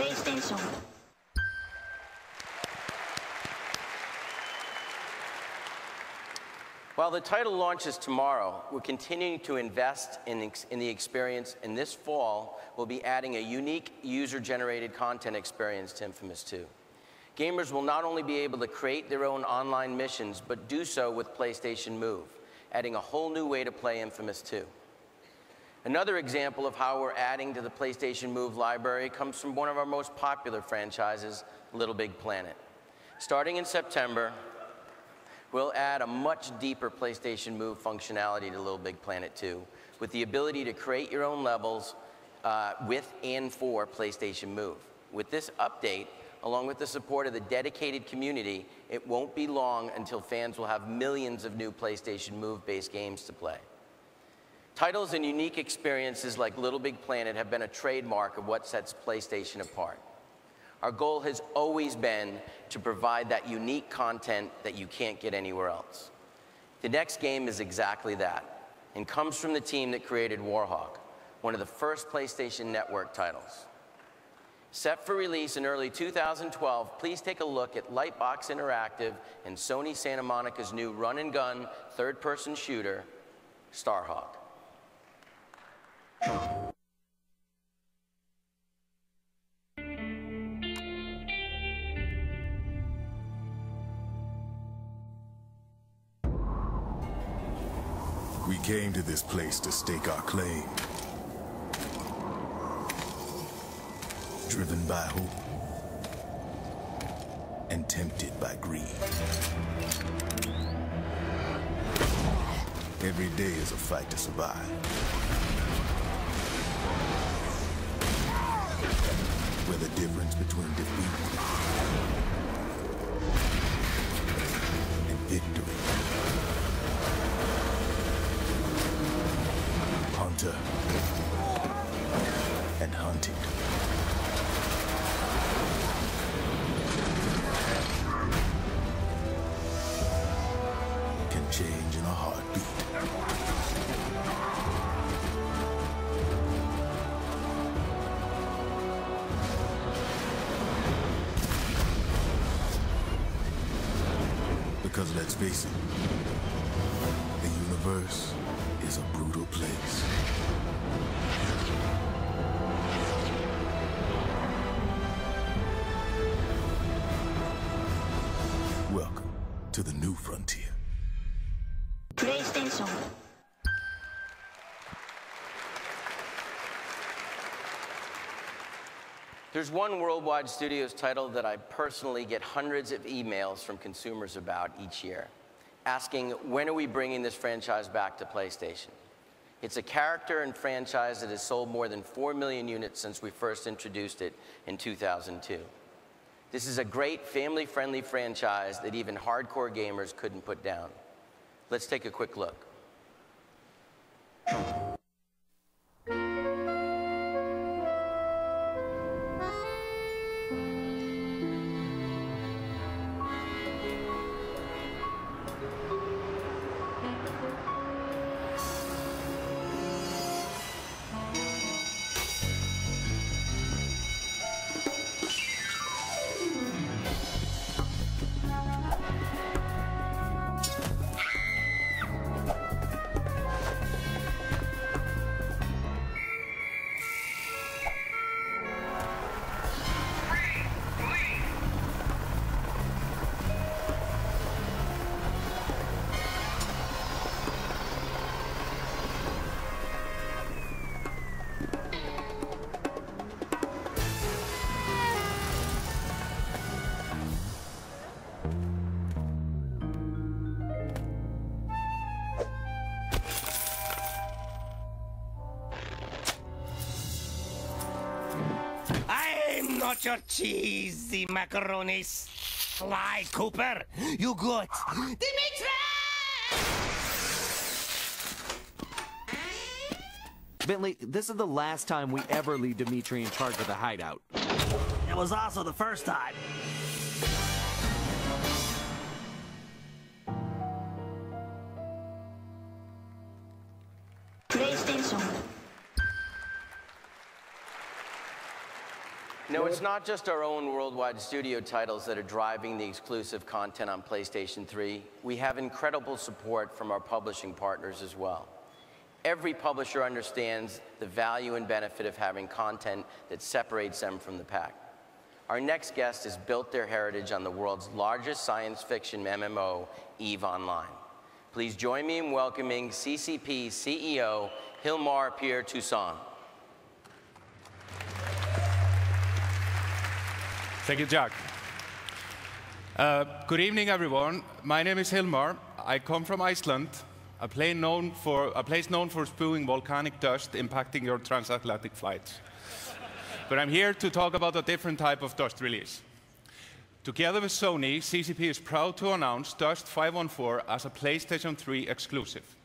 PlayStation. While the title launches tomorrow, we're continuing to invest in the experience, and this fall, we'll be adding a unique user-generated content experience to Infamous 2. Gamers will not only be able to create their own online missions, but do so with PlayStation Move, adding a whole new way to play Infamous 2. Another example of how we're adding to the PlayStation Move library comes from one of our most popular franchises, Little Big Planet. Starting in September, we'll add a much deeper PlayStation Move functionality to Little Big Planet 2, with the ability to create your own levels with and for PlayStation Move. With this update, along with the support of the dedicated community, it won't be long until fans will have millions of new PlayStation Move-based games to play. Titles and unique experiences like Little Big Planet have been a trademark of what sets PlayStation apart. Our goal has always been to provide that unique content that you can't get anywhere else. The next game is exactly that, and comes from the team that created Warhawk, one of the first PlayStation Network titles. Set for release in early 2012, please take a look at Lightbox Interactive and Sony Santa Monica's new run-and-gun third-person shooter, Starhawk. We came to this place to stake our claim. Driven by hope and tempted by greed. Every day is a fight to survive. Where the difference between defeat and victory. Hunter and hunted. Can change in a heartbeat. Because let's face it, the universe is a brutal place. Welcome to the new frontier. PlayStation. There's one Worldwide Studios title that I personally get hundreds of emails from consumers about each year, asking when are we bringing this franchise back to PlayStation. It's a character and franchise that has sold more than 4 million units since we first introduced it in 2002. This is a great family-friendly franchise that even hardcore gamers couldn't put down. Let's take a quick look. Not your cheesy macaroni, Sly Cooper. You got Dimitri! Bentley, this is the last time we ever leave Dimitri in charge of the hideout. It was also the first time. PlayStation. No, it's not just our own worldwide studio titles that are driving the exclusive content on PlayStation 3. We have incredible support from our publishing partners as well. Every publisher understands the value and benefit of having content that separates them from the pack. Our next guest has built their heritage on the world's largest science fiction MMO, EVE Online. Please join me in welcoming CCP CEO Hilmar Pierre Toussaint. Thank you, Jack. Good evening, everyone. My name is Hilmar. I come from Iceland, a place known for spewing volcanic dust impacting your transatlantic flights. But I'm here to talk about a different type of dust release. Together with Sony, CCP is proud to announce Dust 514 as a PlayStation 3 exclusive.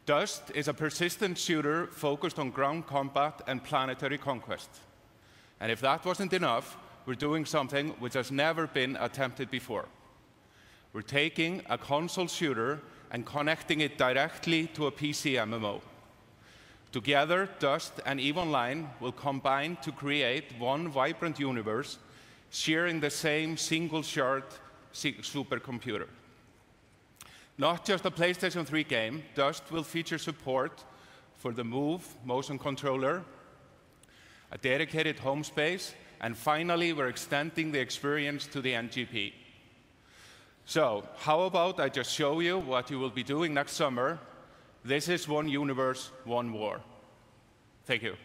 Dust is a persistent shooter focused on ground combat and planetary conquest. And if that wasn't enough, we're doing something which has never been attempted before. We're taking a console shooter and connecting it directly to a PC MMO. Together, Dust and EVE Online will combine to create one vibrant universe, sharing the same single-shard supercomputer. Not just a PlayStation 3 game, Dust will feature support for the Move motion controller, a dedicated home space, and finally, we're extending the experience to the NGP. So, how about I just show you what you will be doing next summer? This is one universe, one war. Thank you.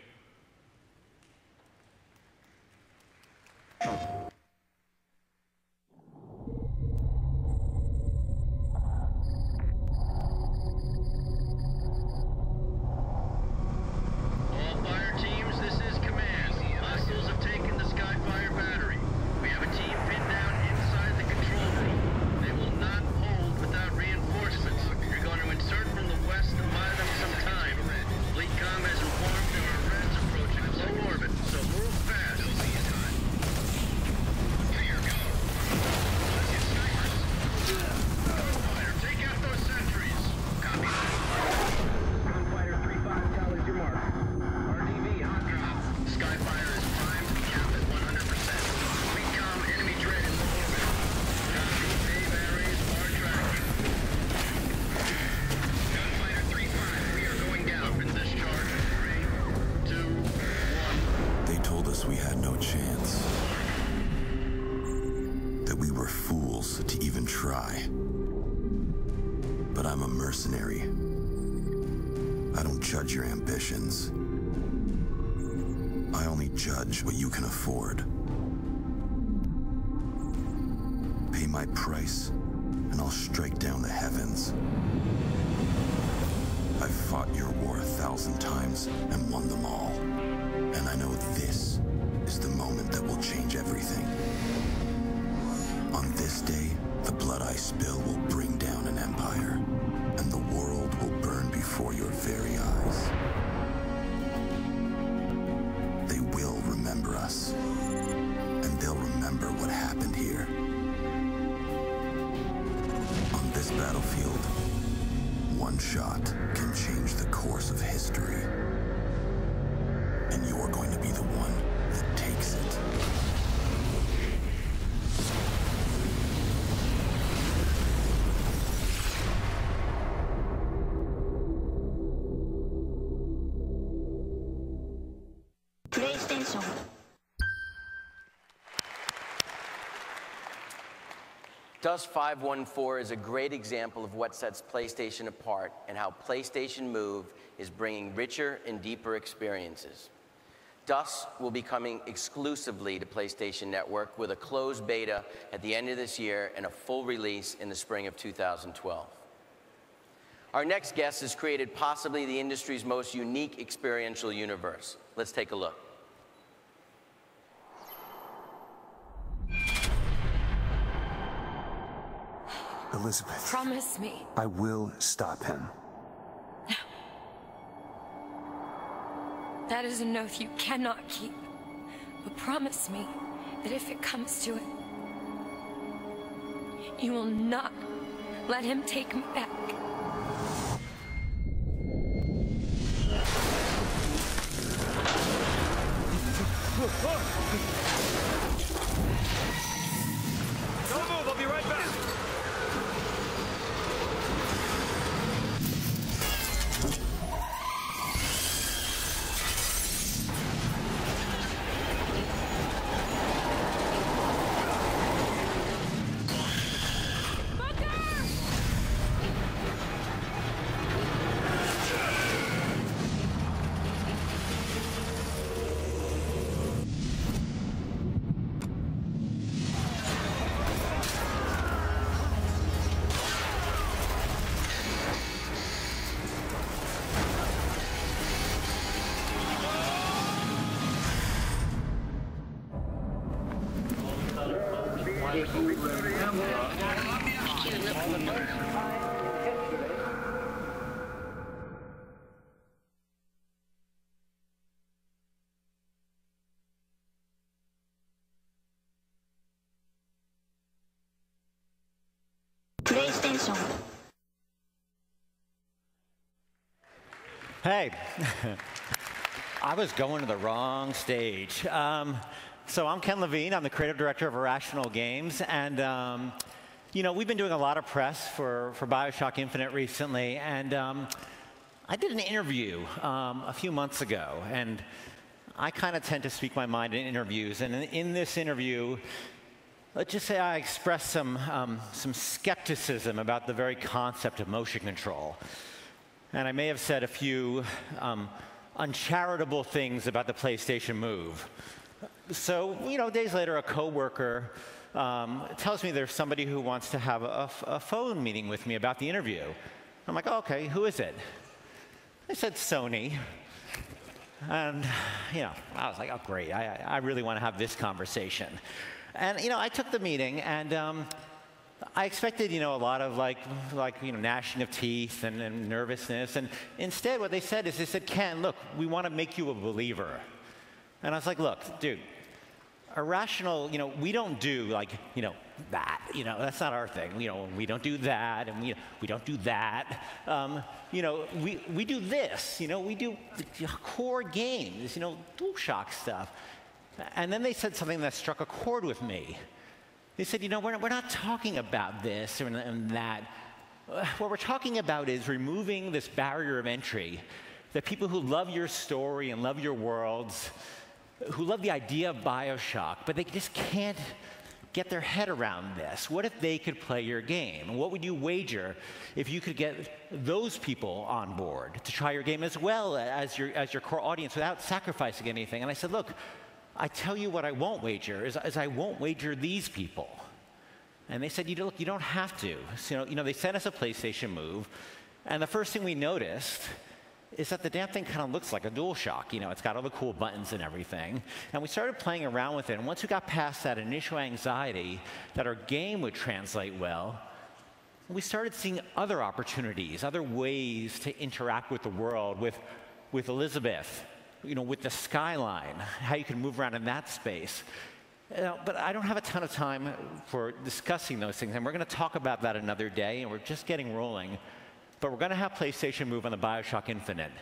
We had no chance. That we were fools to even try. But I'm a mercenary. I don't judge your ambitions. I only judge what you can afford. Pay my price, and I'll strike down the heavens. I've fought your war 1,000 times and won them all. And I know this is the moment that will change everything. On this day, the blood I spill will bring down an empire, and the world will burn before your very eyes. They will remember us, and they'll remember what happened here. On this battlefield, one shot can change the course of history. And you're going to be the one that takes it. PlayStation. Dust 514 is a great example of what sets PlayStation apart and how PlayStation Move is bringing richer and deeper experiences. Dust will be coming exclusively to PlayStation Network with a closed beta at the end of this year and a full release in the spring of 2012. Our next guest has created possibly the industry's most unique experiential universe. Let's take a look. Elizabeth. Promise me. I will stop him. That is an oath you cannot keep. But promise me that if it comes to it, you will not let him take me back. Don't move, I'll be right back. PlayStation. Hey, I was going to the wrong stage. So I'm Ken Levine. I'm the creative director of Irrational Games. And, you know, we've been doing a lot of press for BioShock Infinite recently. And I did an interview a few months ago. And I kind of tend to speak my mind in interviews. And in this interview, let's just say I expressed some skepticism about the very concept of motion control. And I may have said a few uncharitable things about the PlayStation Move. So, you know, days later, a coworker tells me there's somebody who wants to have a phone meeting with me about the interview. I'm like, oh, okay, who is it? They said Sony. And, you know, I was like, oh, great, I really want to have this conversation. And, you know, I took the meeting, and I expected, you know, a lot of like you know, gnashing of teeth and nervousness. And instead, what they said is, they said, Ken, look, we want to make you a believer. And I was like, look, dude, Irrational, you know, we don't do like, you know, that. You know, that's not our thing. You know, we don't do that, and we don't do that. You know, we do this. You know, we do core games. You know, DualShock stuff. And then they said something that struck a chord with me. They said, you know, we're not talking about this or that. What we're talking about is removing this barrier of entry that people who love your story and love your worlds, who love the idea of BioShock, but they just can't get their head around this. What if they could play your game? And what would you wager if you could get those people on board to try your game as well as your core audience without sacrificing anything? And I said, look, I tell you what I won't wager is I won't wager these people. And they said, look, you don't have to. So, you know, they sent us a PlayStation Move, and the first thing we noticed is that the damn thing kind of looks like a DualShock. You know, it's got all the cool buttons and everything. And we started playing around with it, and once we got past that initial anxiety that our game would translate well, we started seeing other opportunities, other ways to interact with the world, with Elizabeth, you know, with the skyline, how you can move around in that space. But I don't have a ton of time for discussing those things, and we're going to talk about that another day, and we're just getting rolling. But we're going to have PlayStation Move on BioShock Infinite.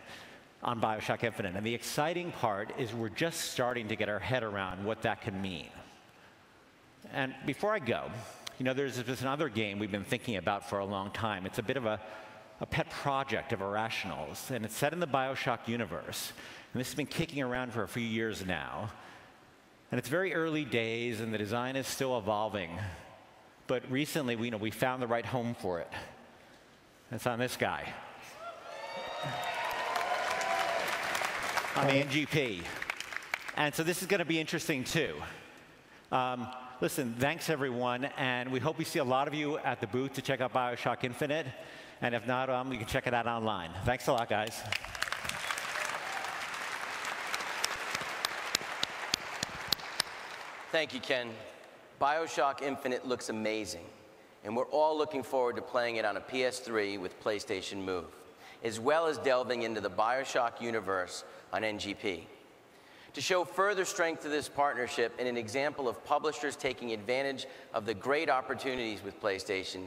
And the exciting part is we're just starting to get our head around what that could mean. And before I go, you know, there's another game we've been thinking about for a long time. It's a bit of a pet project of Irrational's, and it's set in the BioShock universe. And this has been kicking around for a few years now. And it's very early days, and the design is still evolving. But recently, we found the right home for it. It's on this guy. On the NGP. And so this is going to be interesting, too. Listen, thanks, everyone. And we hope we see a lot of you at the booth to check out BioShock Infinite. And if not, you can check it out online. Thanks a lot, guys. Thank you, Ken. BioShock Infinite looks amazing, and we're all looking forward to playing it on a PS3 with PlayStation Move, as well as delving into the BioShock universe on NGP. To show further strength of this partnership and an example of publishers taking advantage of the great opportunities with PlayStation,